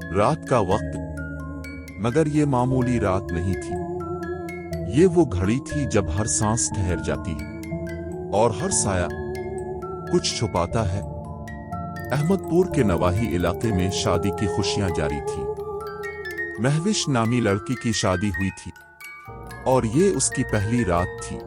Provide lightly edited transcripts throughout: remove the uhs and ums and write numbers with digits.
रात का वक्त, मगर ये मामूली रात नहीं थी। ये वो घड़ी थी जब हर सांस ठहर जाती है और हर साया कुछ छुपाता है। अहमदपुर के नवाही इलाके में शादी की खुशियां जारी थी। महविश नामी लड़की की शादी हुई थी और ये उसकी पहली रात थी।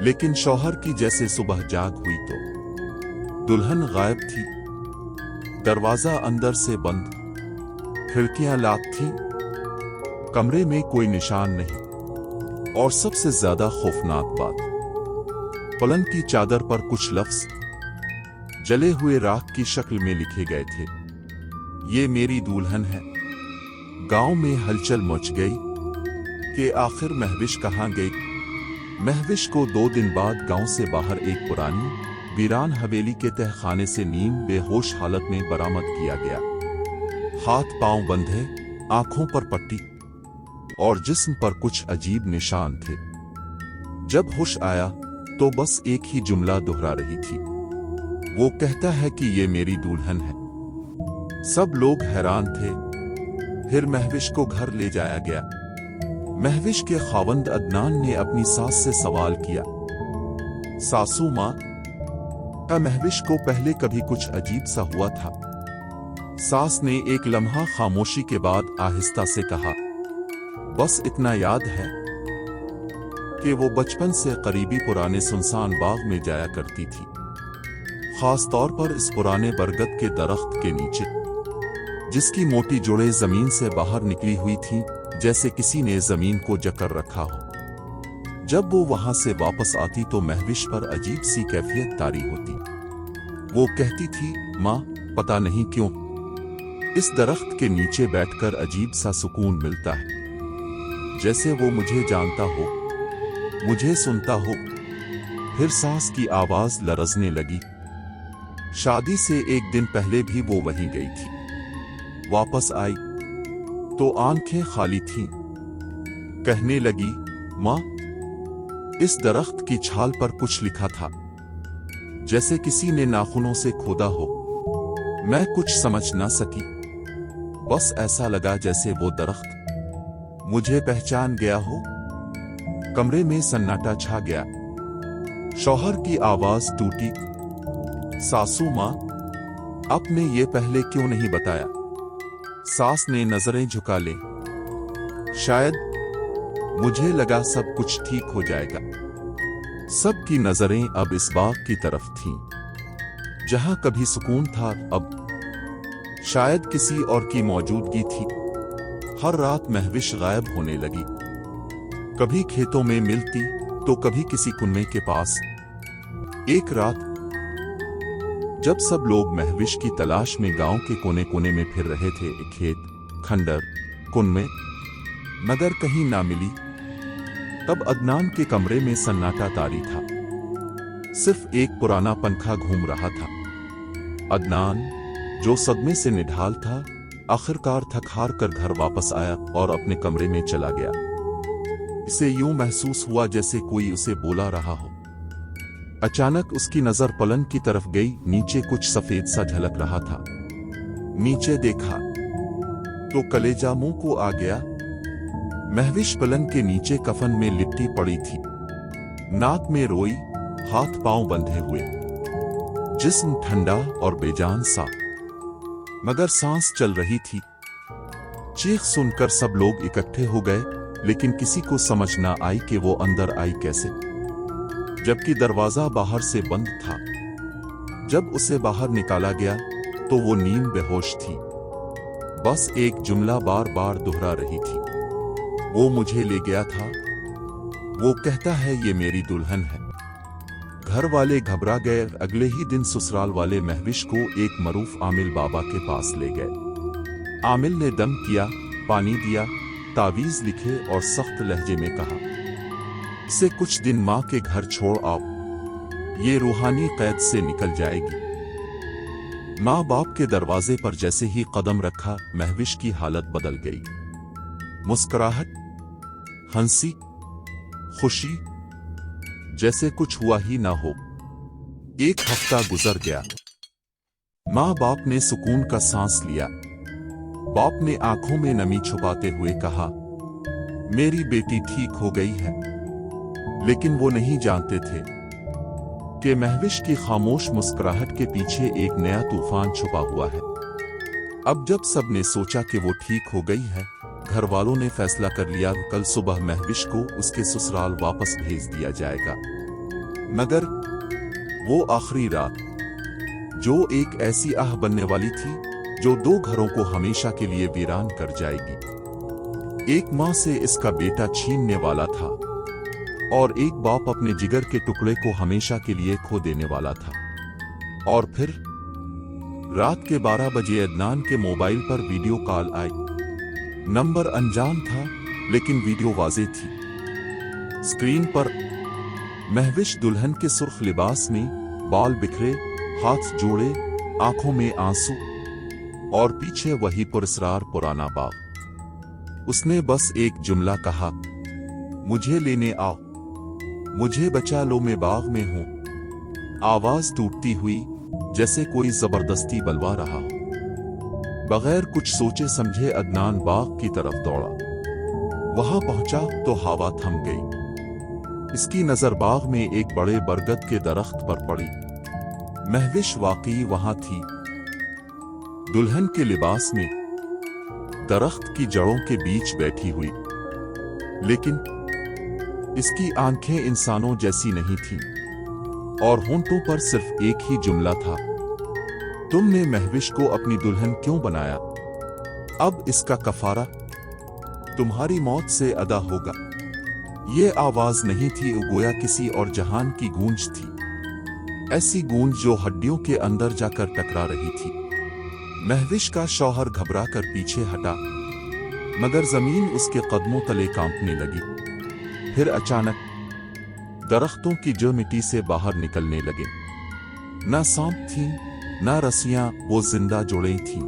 लेकिन शौहर की जैसे सुबह जाग हुई तो दुल्हन गायब थी। दरवाजा अंदर से बंद, खिड़कियां लॉक थीं, कमरे में कोई निशान नहीं। और सबसे ज्यादा खौफनाक बात, पलंग की चादर पर कुछ लफ्ज जले हुए राख की शक्ल में लिखे गए थे। ये मेरी दुल्हन है। गांव में हलचल मच गई कि आखिर महविश कहाँ गई। महविश को 2 दिन बाद गांव से बाहर एक पुरानी वीरान हवेली के तहखाने से नीम बेहोश हालत में बरामद किया गया। हाथ पांव बंधे, आंखों पर पट्टी और जिस्म पर कुछ अजीब निशान थे। जब होश आया तो बस एक ही जुमला दोहरा रही थी, वो कहता है कि ये मेरी दुल्हन है। सब लोग हैरान थे। फिर महविश को घर ले जाया गया। महविश के खावंद अदनान ने अपनी सास से सवाल किया, सासू माँ, क्या महविश को पहले कभी कुछ अजीब सा हुआ था? सास ने एक लम्हा खामोशी के बाद आहिस्ता से कहा, बस इतना याद है कि वो बचपन से करीबी पुराने सुनसान बाग में जाया करती थी, खास तौर पर इस पुराने बरगद के दरख्त के नीचे, जिसकी मोटी जुड़ें जमीन से बाहर निकली हुई थीं, जैसे किसी ने जमीन को जकड़ रखा हो। जब वो वहां से वापस आती तो महविश पर अजीब सी कैफियत तारी होती। वो कहती थी, माँ, पता नहीं क्यों इस दरख्त के नीचे बैठकर अजीब सा सुकून मिलता है, जैसे वो मुझे जानता हो, मुझे सुनता हो। फिर सांस की आवाज लरजने लगी। शादी से 1 दिन पहले भी वो वहीं गई थी। वापस आई तो आंखें खाली थीं। कहने लगी, माँ, इस दरख्त की छाल पर कुछ लिखा था, जैसे किसी ने नाखूनों से खोदा हो। मैं कुछ समझ ना सकी, बस ऐसा लगा जैसे वो दरख्त मुझे पहचान गया हो। कमरे में सन्नाटा छा गया। शौहर की आवाज टूटी, सासू माँ, आपने ये पहले क्यों नहीं बताया? सास ने नजरें झुका ली। शायद मुझे लगा सब कुछ ठीक हो जाएगा। सबकी नजरें अब इस बाग की तरफ थीं, जहां कभी सुकून था, अब शायद किसी और की मौजूदगी थी। हर रात महविश गायब होने लगी। कभी खेतों में मिलती तो कभी किसी कुनमे के पास। एक रात जब सब लोग महविश की तलाश में गांव के कोने कोने में फिर रहे थे, खेत, खंडर, कुनमे, मगर कहीं ना मिली, तब अदनान के कमरे में सन्नाटा तारी था। सिर्फ एक पुराना पंखा घूम रहा था। अदनान, जो सदमे से निढाल था, आखिरकार थक हार कर घर वापस आया और अपने कमरे में चला गया। इसे यूं महसूस हुआ जैसे कोई उसे बोला रहा हो। अचानक उसकी नजर पलंग की तरफ गई। नीचे कुछ सफेद सा झलक रहा था। नीचे देखा तो कलेजा मुंह को आ गया। महविश पलंग के नीचे कफन में लिपटी पड़ी थी, नाक में रोई, हाथ पांव बंधे हुए, जिस्म ठंडा और बेजान सा, मगर सांस चल रही थी। चीख सुनकर सब लोग इकट्ठे हो गए, लेकिन किसी को समझ ना आई कि वो अंदर आई कैसे, जबकि दरवाजा बाहर से बंद था। जब उसे बाहर निकाला गया तो वो नीम बेहोश थी। बस एक जुमला बार बार दोहरा रही थी, वो मुझे ले गया था। वो कहता है ये मेरी दुल्हन है। घर वाले घबरा गए। अगले ही दिन ससुराल वाले महविश को एक मरूफ आमिल बाबा के पास ले गए। आमिल ने दम किया, पानी दिया, तावीज लिखे और सख्त लहजे में कहा, इसे कुछ दिन माँ के घर छोड़ आओ, ये रूहानी कैद से निकल जाएगी। माँ बाप के दरवाजे पर जैसे ही कदम रखा, महविश की हालत बदल गई। मुस्कुराहट, हंसी, खुशी, जैसे कुछ हुआ ही ना हो। 1 हफ्ता गुजर गया। माँ बाप ने सुकून का सांस लिया। बाप ने आंखों में नमी छुपाते हुए कहा, मेरी बेटी ठीक हो गई है। लेकिन वो नहीं जानते थे कि महविश की खामोश मुस्कुराहट के पीछे एक नया तूफान छुपा हुआ है। अब जब सबने सोचा कि वो ठीक हो गई है, घर वालों ने फैसला कर लिया कल सुबह महविश को उसके ससुराल वापस भेज दिया जाएगा। मगर वो आखिरी रात, जो एक ऐसी आह बनने वाली थी जो दो घरों को हमेशा के लिए वीरान कर जाएगी। एक मां से इसका बेटा छीनने वाला था और एक बाप अपने जिगर के टुकड़े को हमेशा के लिए खो देने वाला था। और फिर रात के 12 बजे अदनान के मोबाइल पर वीडियो कॉल आई। नंबर अनजान था लेकिन वीडियो वाज़ेह थी। स्क्रीन पर महविश दुल्हन के सुर्ख लिबास में, बाल बिखरे, हाथ जोड़े, आंखों में आंसू और पीछे वही पुरस्रार पुराना बाग। उसने बस एक जुमला कहा, मुझे लेने आओ, मुझे बचा लो, मैं बाग में हूं। आवाज टूटती हुई जैसे कोई जबरदस्ती बलवा रहा हो। बगैर कुछ सोचे समझे अदनान बाग की तरफ दौड़ा। वहां पहुंचा तो हवा थम गई। इसकी नजर बाग में एक बड़े बरगद के दरख्त पर पड़ी। महविश वाकई वहां थी, दुल्हन के लिबास में, दरख्त की जड़ों के बीच बैठी हुई। लेकिन इसकी आंखें इंसानों जैसी नहीं थीं और होंठों पर सिर्फ एक ही जुमला था, तुमने महविश को अपनी दुल्हन क्यों बनाया? अब इसका कफारा तुम्हारी मौत से अदा होगा। ये आवाज नहीं थी, गोया किसी और जहान की गूंज थी, ऐसी गूंज जो हड्डियों के अंदर जाकर टकरा रही थी। महविश का शौहर घबरा कर पीछे हटा, मगर जमीन उसके कदमों तले कांपने लगी। फिर अचानक दरख्तों की जड़ मिट्टी से बाहर निकलने लगे। न सांप थीं, न रस्सियां, वो जिंदा जोड़ें थीं,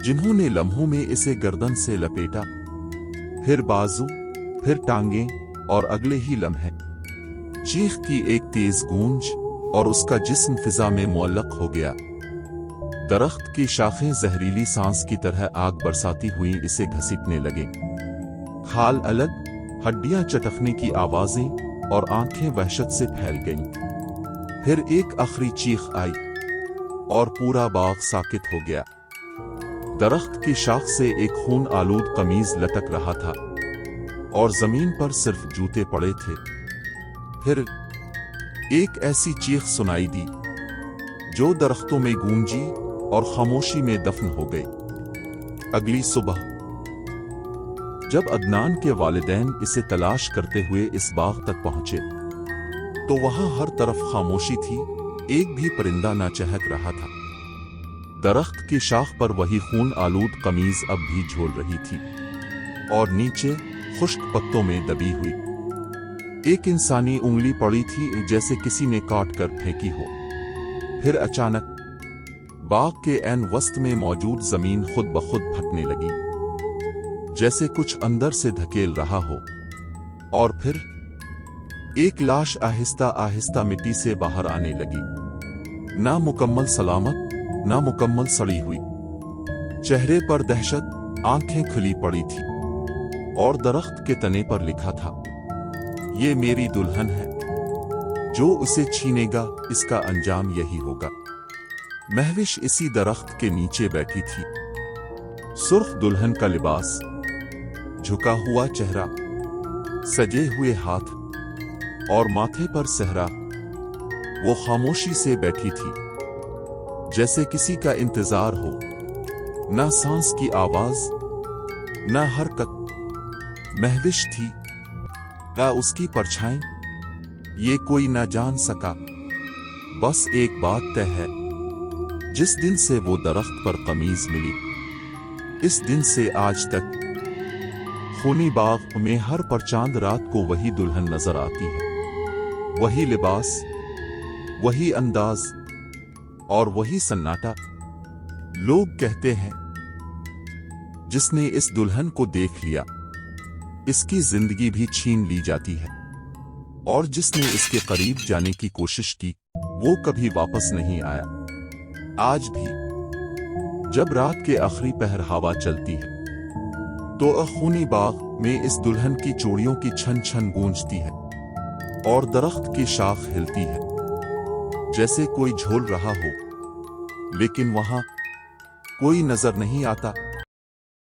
जिन्होंने लम्हों में इसे गर्दन से लपेटा, फिर बाजू, फिर टांगें और अगले ही लम्हे चीख की एक तेज गूंज और उसका जिस्म फिजा में मुअल्लक हो गया। दरख्त की शाखें जहरीली सांस की तरह आग बरसाती हुई इसे घसीटने लगे। खाल अलग, हड्डियां चटकने की आवाजें और आंखें वहशत से फैल गईं। फिर एक आखिरी चीख आई और पूरा बाग साकित हो गया। दरख्त की शाख से एक खून आलूद कमीज लटक रहा था और जमीन पर सिर्फ जूते पड़े थे। फिर एक ऐसी चीख सुनाई दी जो दरख्तों में गूंजी और खामोशी में दफन हो गई। अगली सुबह जब अदनान के वालिदैन इसे तलाश करते हुए इस बाग तक पहुंचे तो वहां हर तरफ खामोशी थी, एक भी परिंदा न चहक रहा था। दरख्त की शाख पर वही खून आलूद कमीज अब भी झूल रही थी और नीचे खुश्क पत्तों में दबी हुई एक इंसानी उंगली पड़ी थी, जैसे किसी ने काट कर फेंकी हो। फिर अचानक बाग के ऐन वस्त में मौजूद जमीन खुद ब खुद फटने लगी, जैसे कुछ अंदर से धकेल रहा हो। और फिर एक लाश आहिस्ता आहिस्ता मिट्टी से बाहर आने लगी, ना मुकम्मल सलामत, ना मुकम्मल सड़ी हुई। चेहरे पर दहशत, आंखें खुली पड़ी थी और दरख्त के तने पर लिखा था, ये मेरी दुल्हन है, जो उसे छीनेगा इसका अंजाम यही होगा। महविश इसी दरख्त के नीचे बैठी थी, सुर्ख दुल्हन का लिबास, झुका हुआ चेहरा, सजे हुए हाथ और माथे पर सहरा। वो खामोशी से बैठी थी, जैसे किसी का इंतजार हो, ना सांस की आवाज, ना हरकत। महविश थी, ना उसकी परछाई, ये कोई ना जान सका। बस एक बात तय है, जिस दिन से वो दरख्त पर कमीज मिली, इस दिन से आज तक खूनी बाग में हर परचांद रात को वही दुल्हन नजर आती है, वही लिबास, वही अंदाज और वही सन्नाटा। लोग कहते हैं, जिसने इस दुल्हन को देख लिया, इसकी जिंदगी भी छीन ली जाती है, और जिसने इसके करीब जाने की कोशिश की, वो कभी वापस नहीं आया। आज भी जब रात के आखिरी पहर हवा चलती है तो खूनी बाग में इस दुल्हन की चूड़ियों की छन छन गूंजती है और दरख्त की शाख हिलती है जैसे कोई झोल रहा हो, लेकिन वहां कोई नजर नहीं आता।